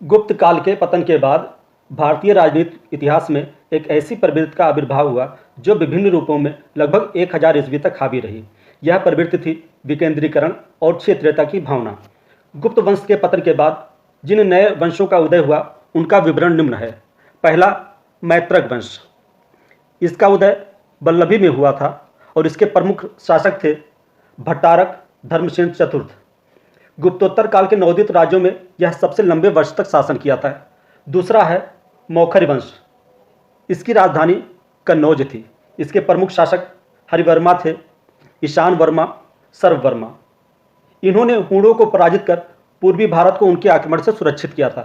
गुप्त काल के पतन के बाद भारतीय राजनीतिक इतिहास में एक ऐसी प्रवृत्ति का आविर्भाव हुआ जो विभिन्न रूपों में लगभग 1000 ईस्वी तक हावी रही। यह प्रवृत्ति थी विकेंद्रीकरण और क्षेत्रीयता की भावना। गुप्त वंश के पतन के बाद जिन नए वंशों का उदय हुआ उनका विवरण निम्न है। पहला, मैत्रक वंश। इसका उदय वल्लभी में हुआ था और इसके प्रमुख शासक थे भट्टारक धर्मसेन चतुर्थ। गुप्तोत्तर काल के नवोदित राज्यों में यह सबसे लंबे वर्ष तक शासन किया था। दूसरा है मौखरी वंश। इसकी राजधानी कन्नौज थी। इसके प्रमुख शासक हरिवर्मा थे, ईशान वर्मा, सर्ववर्मा। इन्होंने हूणों को पराजित कर पूर्वी भारत को उनके आक्रमण से सुरक्षित किया था।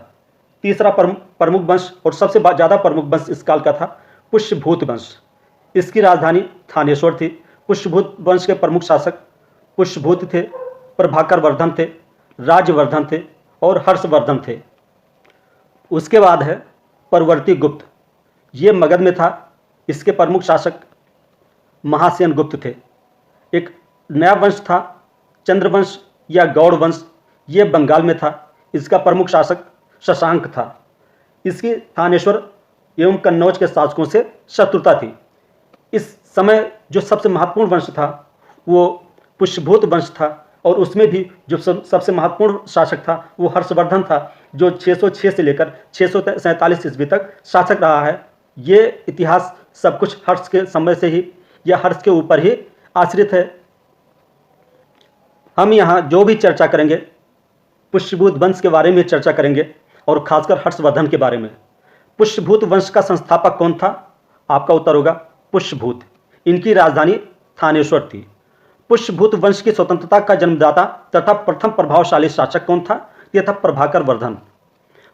तीसरा प्रमुख वंश और सबसे ज़्यादा प्रमुख वंश इस काल का था पुष्यभूत वंश। इसकी राजधानी थानेश्वर थी। पुष्यभूत वंश के प्रमुख शासक पुष्यभूत थे, प्रभाकर वर्धन थे, राजवर्धन थे और हर्षवर्धन थे। उसके बाद है परवर्ती गुप्त। ये मगध में था। इसके प्रमुख शासक महासेन गुप्त थे। एक नया वंश था चंद्रवंश या गौड़ वंश। ये बंगाल में था। इसका प्रमुख शासक शशांक था। इसकी थानेश्वर एवं कन्नौज के शासकों से शत्रुता थी। इस समय जो सबसे महत्वपूर्ण वंश था वो पुष्यभूत वंश था और उसमें भी जो सबसे महत्वपूर्ण शासक था वो हर्षवर्धन था, जो 606 से लेकर 647 ईस्वी तक शासक रहा है। ये इतिहास सब कुछ हर्ष के समय से ही या हर्ष के ऊपर ही आश्रित है। हम यहाँ जो भी चर्चा करेंगे पुष्यभूत वंश के बारे में चर्चा करेंगे और खासकर हर्षवर्धन के बारे में। पुष्यभूत वंश का संस्थापक कौन था? आपका उत्तर होगा पुष्यभूत। इनकी राजधानी थानेश्वर थी। पुष्यभूत वंश की स्वतंत्रता का जन्मदाता तथा प्रथम प्रभावशाली शासक कौन था? यह था प्रभाकर वर्धन,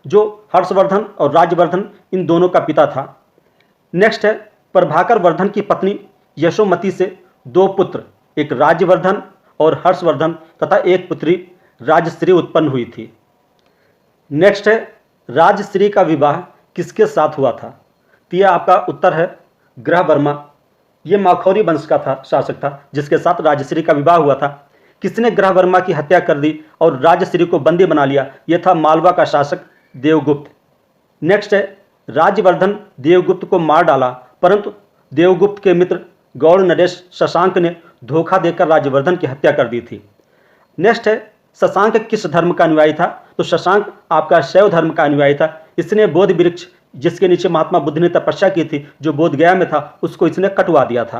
जो हर्षवर्धन और राजवर्धन इन दोनों का पिता था। नेक्स्ट है प्रभाकर वर्धन की पत्नी यशोमती से 2 पुत्र, एक राजवर्धन और हर्षवर्धन तथा एक पुत्री राजश्री उत्पन्न हुई थी। नेक्स्ट है राजश्री का विवाह किसके साथ हुआ था? तो यह आपका उत्तर है ग्रहवर्मा। ये माखौरी वंश का था, शासक था, जिसके साथ राजश्री का विवाह हुआ था। किसने ग्रहवर्मा की हत्या कर दी और राजश्री को बंदी बना लिया? यह था मालवा का शासक देवगुप्त। नेक्स्ट है राजवर्धन देवगुप्त को मार डाला, परंतु देवगुप्त के मित्र गौड़ नरेश शशांक ने धोखा देकर राजवर्धन की हत्या कर दी थी। नेक्स्ट है शशांक किस धर्म का अनुयायी था? तो शशांक आपका शैव धर्म का अनुयायी था। इसने बोध वृक्ष जिसके नीचे महात्मा बुद्ध ने तपस्या की थी, जो बोध गया में था, उसको इसने कटवा दिया था।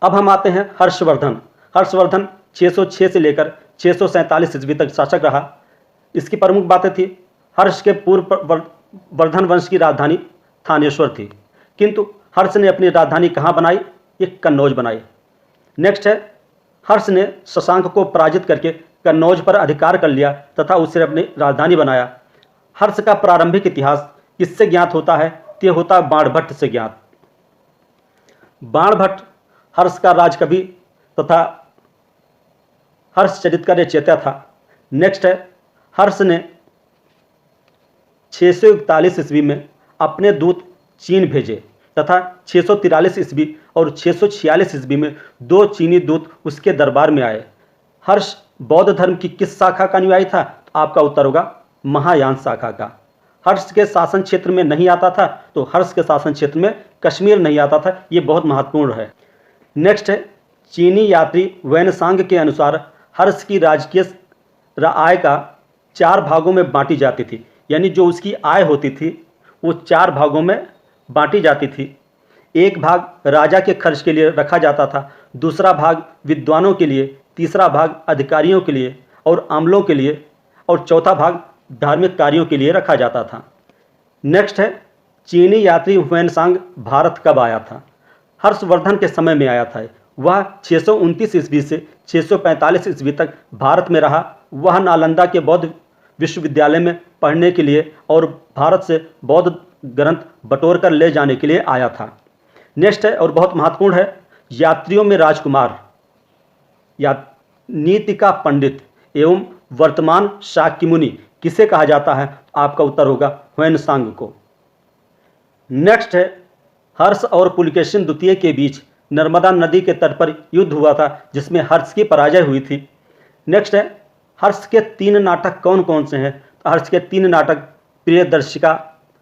अब हम आते हैं हर्षवर्धन। हर्षवर्धन 606 से लेकर 647 ईस्वी तक शासक रहा। इसकी प्रमुख बातें थी हर्ष के पूर्व वर्धन वंश की राजधानी थानेश्वर थी, किंतु हर्ष ने अपनी राजधानी कहाँ बनाई? ये कन्नौज बनाई। नेक्स्ट है हर्ष ने शशांक को पराजित करके कन्नौज पर अधिकार कर लिया तथा उसे अपनी राजधानी बनाया। हर्ष का प्रारंभिक इतिहास किससे ज्ञात होता है? यह होता है बाणभट्ट से ज्ञात। बाणभट्ट हर्ष का राजकवि तथा हर्षचरित का रचयिता था। नेक्स्ट है हर्ष ने 641 ईस्वी में अपने दूत चीन भेजे तथा 643 ईस्वी और 646 ईस्वी में 2 चीनी दूत उसके दरबार में आए। हर्ष बौद्ध धर्म की किस शाखा का अनुयायी था? आपका उत्तर होगा महायान शाखा का। हर्ष के शासन क्षेत्र में नहीं आता था, तो हर्ष के शासन क्षेत्र में कश्मीर नहीं आता था। ये बहुत महत्वपूर्ण है। नेक्स्ट है चीनी यात्री वैनसांग के अनुसार हर्ष की राजकीय आय का 4 भागों में बांटी जाती थी, यानी जो उसकी आय होती थी वो 4 भागों में बांटी जाती थी। एक भाग राजा के खर्च के लिए रखा जाता था, दूसरा भाग विद्वानों के लिए, तीसरा भाग अधिकारियों के लिए और अमलों के लिए और चौथा भाग धार्मिक कार्यों के लिए रखा जाता था। नेक्स्ट है चीनी यात्री हुएनसांग भारत कब आया था? हर्षवर्धन के समय में आया था। वह 629 ईस्वी से 645 ईस्वी तक भारत में रहा। वह नालंदा के बौद्ध विश्वविद्यालय में पढ़ने के लिए और भारत से बौद्ध ग्रंथ बटोर कर ले जाने के लिए आया था। नेक्स्ट है और बहुत महत्वपूर्ण है यात्रियों में राजकुमार या नीति का पंडित एवं वर्तमान शाक्य मुनि किसे कहा जाता है? आपका उत्तर होगा हुएनसांग को। नेक्स्ट है हर्ष और पुलकेशिन द्वितीय के बीच नर्मदा नदी के तट पर युद्ध हुआ था, जिसमें हर्ष की पराजय हुई थी। नेक्स्ट है हर्ष के 3 नाटक कौन कौन से हैं? हर्ष के 3 नाटक प्रियदर्शिका,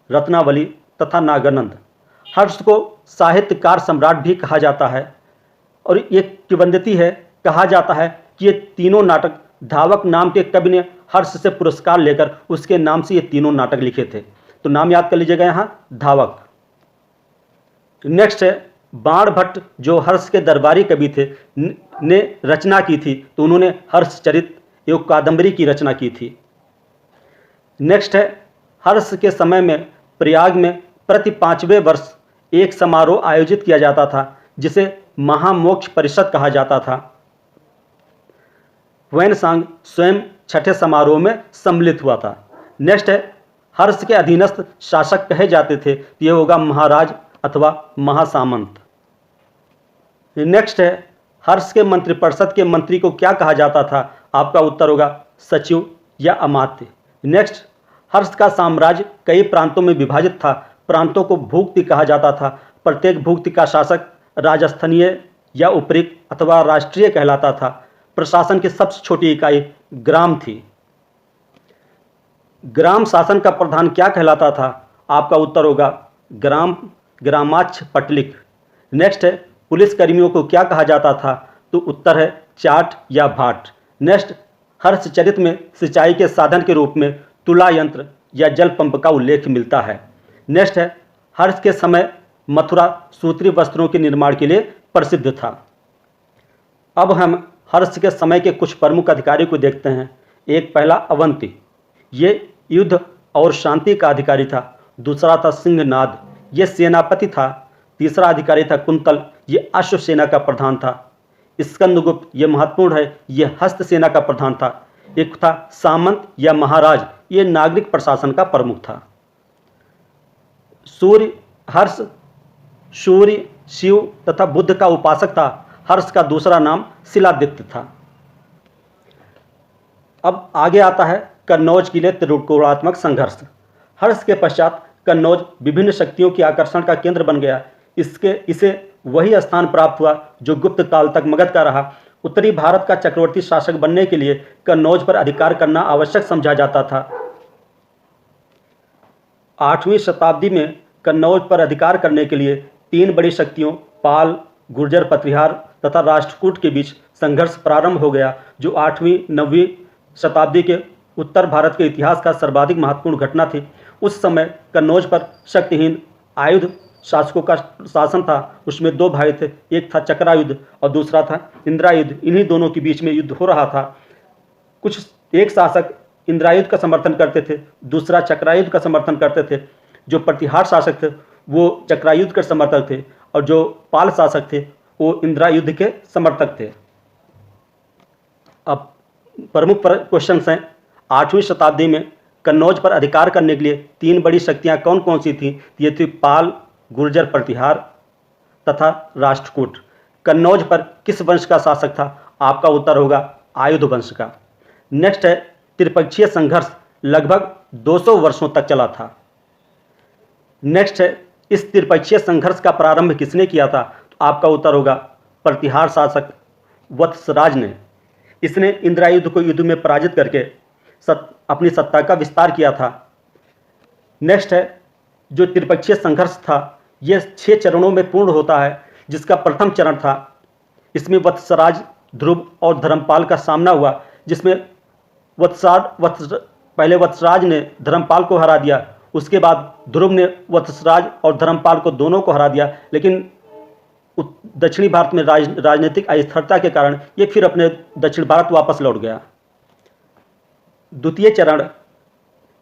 रत्नावली तथा नागानंद। हर्ष को साहित्यकार सम्राट भी कहा जाता है और ये किंवदंती है, कहा जाता है कि ये तीनों नाटक धावक नाम के कवि ने हर्ष से पुरस्कार लेकर उसके नाम से ये तीनों नाटक लिखे थे। तो नाम याद कर लीजिएगा यहाँ, धावक। नेक्स्ट है बाण भट्ट, जो हर्ष के दरबारी कवि थे, ने रचना की थी, तो उन्होंने हर्षचरित एवं कादंबरी की रचना की थी। नेक्स्ट है हर्ष के समय में प्रयाग में प्रति 5वें वर्ष एक समारोह आयोजित किया जाता था, जिसे महामोक्ष परिषद कहा जाता था। वैनसांग स्वयं छठे समारोह में सम्मिलित हुआ था। नेक्स्ट है हर्ष के अधीनस्थ शासक कहे जाते थे, ये होगा महाराज अथवा महासामंत। नेक्स्ट है हर्ष के मंत्रिपरिषद के मंत्री को क्या कहा जाता था, आपका उत्तर होगा सचिव या अमात्य। नेक्स्ट हर्ष का साम्राज्य कई प्रांतों में विभाजित था, प्रांतों को भुक्ति कहा जाता था। प्रत्येक भुक्ति का शासक राजस्थानीय या उपरिक्त अथवा राष्ट्रीय कहलाता था। प्रशासन की सबसे छोटी इकाई ग्राम थी। ग्राम शासन का प्रधान क्या कहलाता था, आपका उत्तर होगा ग्रामाध्यक्ष पटलिक। नेक्स्ट है पुलिस कर्मियों को क्या कहा जाता था, तो उत्तर है चाट या भाट। नेक्स्ट हर्षचरित में सिंचाई के साधन के रूप में तुला यंत्र या जल पंप का उल्लेख मिलता है। नेक्स्ट है हर्ष के समय मथुरा सूत्री वस्त्रों के निर्माण के लिए प्रसिद्ध था। अब हम हर्ष के समय के कुछ प्रमुख अधिकारी को देखते हैं। एक पहला अवंती, ये युद्ध और शांति का अधिकारी था। दूसरा था सिंहनाद, ये सेनापति था। तीसरा अधिकारी था कुंतल, ये अश्व सेना का प्रधान था। स्कंदगुप्त, ये महत्वपूर्ण है, ये हस्त सेना का प्रधान था। एक था सामंत या महाराज, ये नागरिक प्रशासन का प्रमुख था। हर्ष सूर्य, शिव तथा बुद्ध का उपासक था। हर्ष का दूसरा नाम शिलादित्य था। अब आगे आता है कन्नौज के लिए त्रिकोणात्मक संघर्ष। हर्ष के पश्चात कन्नौज विभिन्न शक्तियों के आकर्षण का केंद्र बन गया। इसे वही स्थान प्राप्त हुआ जो गुप्त काल तक मगध का रहा। उत्तरी भारत का चक्रवर्ती शासक बनने के लिए कन्नौज पर अधिकार करना आवश्यक समझा जाता था। 8वीं शताब्दी में कन्नौज पर अधिकार करने के लिए 3 बड़ी शक्तियों पाल, गुर्जर पत्रिहार तथा राष्ट्रकूट के बीच संघर्ष प्रारंभ हो गया, जो 8वीं 9वीं शताब्दी के उत्तर भारत के इतिहास का सर्वाधिक महत्वपूर्ण घटना थी। उस समय कन्नौज पर शक्तिहीन आयुध शासकों का शासन था। उसमें 2 भाई थे, एक था चक्रायुध और दूसरा था इंद्रायुध। इन्हीं दोनों के बीच में युद्ध हो रहा था। एक शासक इंद्रायुध का समर्थन करते थे, दूसरा चक्रायुध का समर्थन करते थे। जो प्रतिहार शासक थे वो चक्रायुध के समर्थक थे और जो पाल शासक थे वो इंद्रायुध के समर्थक थे। अब प्रमुख क्वेश्चन हैं, 8वीं शताब्दी में कन्नौज पर अधिकार करने के लिए 3 बड़ी शक्तियां कौन कौन सी थी? ये थी पाल, गुर्जर प्रतिहार तथा राष्ट्रकूट। कन्नौज पर किस वंश का शासक था? आपका उत्तर होगा आयुध वंश का। नेक्स्ट है त्रिपक्षीय संघर्ष लगभग 200 वर्षों तक चला था। नेक्स्ट है इस त्रिपक्षीय संघर्ष का प्रारंभ किसने किया था? तो आपका उत्तर होगा प्रतिहार शासक वत्सराज ने। इसने इंद्रायुध को युद्ध में पराजित करके अपनी सत्ता का विस्तार किया था। नेक्स्ट है जो त्रिपक्षीय संघर्ष था यह 6 चरणों में पूर्ण होता है, जिसका प्रथम चरण था इसमें वत्सराज, ध्रुव और धर्मपाल का सामना हुआ, जिसमें पहले वत्सराज ने धर्मपाल को हरा दिया, उसके बाद ध्रुव ने वत्सराज और धर्मपाल को दोनों को हरा दिया। लेकिन दक्षिणी भारत में राजनीतिक अस्थिरता के कारण ये फिर अपने दक्षिण भारत वापस लौट गया। द्वितीय चरण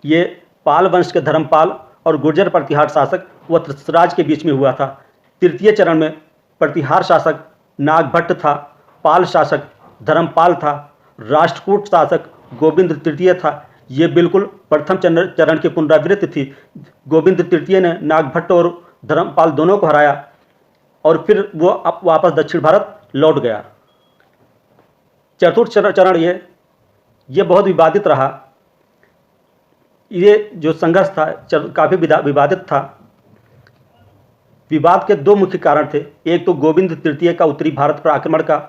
ये पाल वंश के धर्मपाल और गुर्जर प्रतिहार शासक वत्सराज के बीच में हुआ था। तृतीय चरण में प्रतिहार शासक नागभट्ट था, पाल शासक धर्मपाल था, राष्ट्रकूट शासक गोविंद तृतीय था। ये बिल्कुल प्रथम चरण की पुनरावृत्ति थी। गोविंद तृतीय ने नागभट्ट और धर्मपाल दोनों को हराया और फिर वो वापस दक्षिण भारत लौट गया। चतुर्थ चरण ये बहुत विवादित रहा। ये जो संघर्ष था काफ़ी विवादित था। विवाद के 2 मुख्य कारण थे। एक तो गोविंद तृतीय का उत्तरी भारत पर आक्रमण का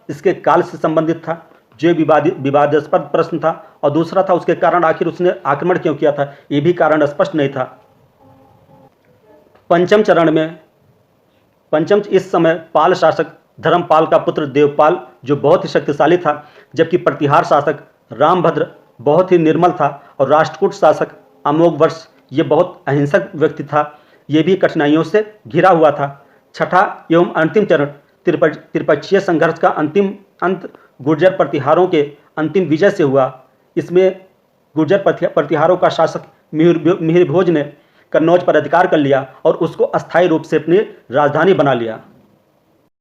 इसके काल से संबंधित था, जो विवादास्पद प्रश्न था, और दूसरा था उसके कारण आखिर उसने आक्रमण क्यों किया था, ये भी कारण स्पष्ट नहीं था। पंचम चरण में इस समय पाल शासक धर्मपाल का पुत्र देवपाल जो बहुत ही शक्तिशाली था, जबकि प्रतिहार शासक रामभद्र बहुत ही निर्मल था, और राष्ट्रकूट शासक अमोघवर्ष ये बहुत अहिंसक व्यक्ति था। ये भी कठिनाइयों से घिरा हुआ था। छठा एवं अंतिम चरण त्रिपक्षीय संघर्ष का अंतिम अंत गुर्जर प्रतिहारों के अंतिम विजय से हुआ। इसमें गुर्जर प्रतिहारों का शासक मिहिरभोज ने कन्नौज पर अधिकार कर लिया और उसको अस्थायी रूप से अपनी राजधानी बना लिया।